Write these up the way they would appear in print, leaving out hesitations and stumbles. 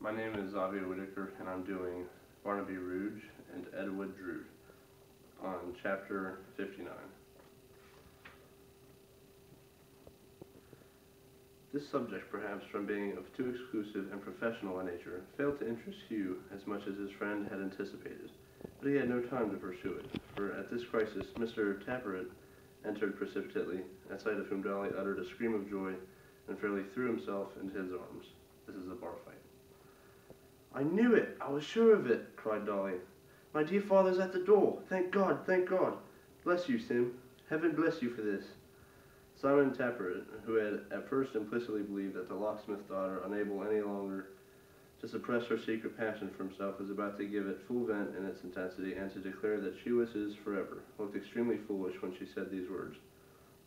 My name is Whitaker, and I'm doing Barnaby Rudge and Edward Drood on Chapter 59. This subject, perhaps from being of too exclusive and professional a nature, failed to interest Hugh as much as his friend had anticipated, but he had no time to pursue it, for at this crisis Mr. Tappertit entered precipitately, at sight of whom Dolly uttered a scream of joy and fairly threw himself into his arms. This is a bar fight. "I knew it! I was sure of it!" cried Dolly. "My dear father's at the door! Thank God! Thank God! Bless you, Sim! Heaven bless you for this!" Simon Tappertit, who had at first implicitly believed that the locksmith's daughter, unable any longer to suppress her secret passion for himself, was about to give it full vent in its intensity, and to declare that she was his forever, looked extremely foolish when she said these words.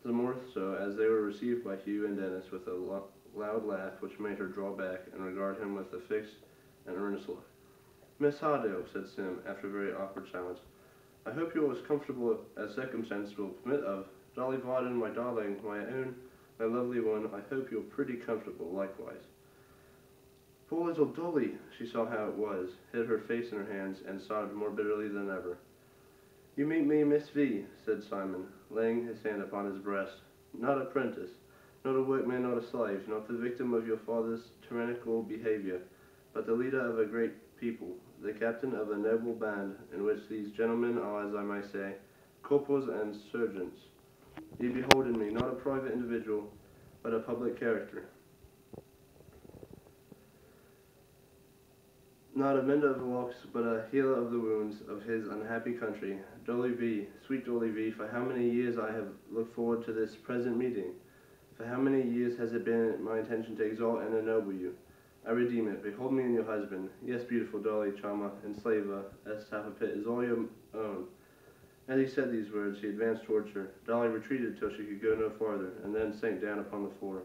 The more so as they were received by Hugh and Dennis with a loud laugh which made her draw back and regard him with a fixed and earnest look. "Miss Hardale," said Sim, after a very awkward silence, "I hope you're as comfortable as circumstances will permit of. Dolly Varden, my darling, my own, my lovely one, I hope you're pretty comfortable likewise." Poor little Dolly, she saw how it was, hid her face in her hands, and sobbed more bitterly than ever. "You meet me, Miss V," said Simon, laying his hand upon his breast. "Not a apprentice, not a workman, not a slave, not the victim of your father's tyrannical behavior, but the leader of a great people, the captain of a noble band, in which these gentlemen are, as I may say, corporals and sergeants. Ye behold in me not a private individual, but a public character, not a mender of locks, but a healer of the wounds of his unhappy country. Dolly V, sweet Dolly V, for how many years I have looked forward to this present meeting. For how many years has it been my intention to exalt and ennoble you? I redeem it. Behold me and your husband. Yes, beautiful Dolly, charmer, enslaver, as Tappertit is all your own." As he said these words, he advanced towards her. Dolly retreated till she could go no farther, and then sank down upon the floor.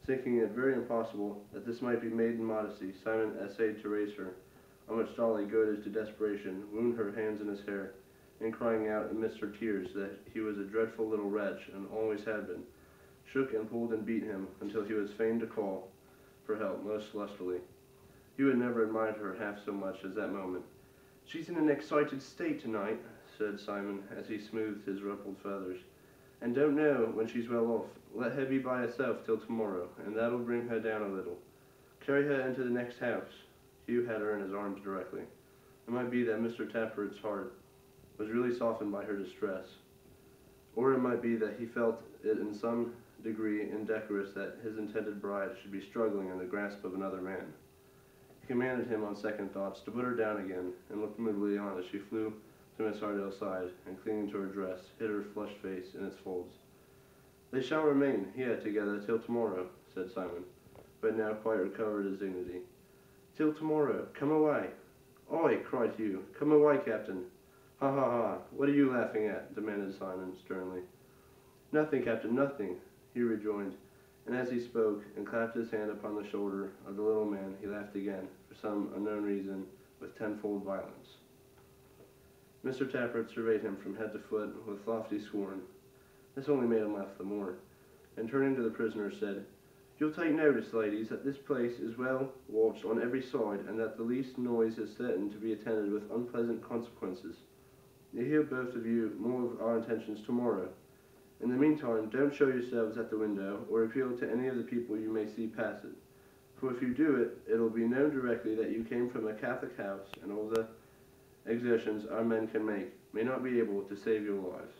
Thinking it very impossible that this might be maiden modesty, Simon essayed to raise her, on which Dolly, goaded to desperation, wound her hands in his hair, and crying out amidst her tears that he was a dreadful little wretch, and always had been, shook and pulled and beat him, until he was fain to call for help most lustily. Hugh had never admired her half so much as that moment. "She's in an excited state tonight," said Simon, as he smoothed his ruffled feathers, "and don't know when she's well off. Let her be by herself till tomorrow, and that'll bring her down a little. Carry her into the next house." Hugh had her in his arms directly. It might be that Mr. Tappertit's heart was really softened by her distress, or it might be that he felt it in some degree indecorous that his intended bride should be struggling in the grasp of another man. He commanded him, on second thoughts, to put her down again, and looked moodily on as she flew to Miss Hardale's side, and clinging to her dress, hid her flushed face in its folds. "They shall remain here together till tomorrow," said Simon, who had now quite recovered his dignity. "Till tomorrow. Come away." "Oi!" cried Hugh. "Come away, Captain." "Ha, ha, ha! What are you laughing at?" demanded Simon, sternly. "Nothing, Captain, nothing," Hugh rejoined, and as he spoke, and clapped his hand upon the shoulder of the little man, he laughed again, for some unknown reason, with tenfold violence. Mr. Tappertit surveyed him from head to foot with lofty scorn. This only made him laugh the more, and turning to the prisoners, said, "You'll take notice, ladies, that this place is well watched on every side, and that the least noise is certain to be attended with unpleasant consequences. You'll hear, both of you, more of our intentions tomorrow. In the meantime, don't show yourselves at the window, or appeal to any of the people you may see pass it. For if you do it, it'll be known directly that you came from a Catholic house, and all the exertions our men can make may not be able to save your lives."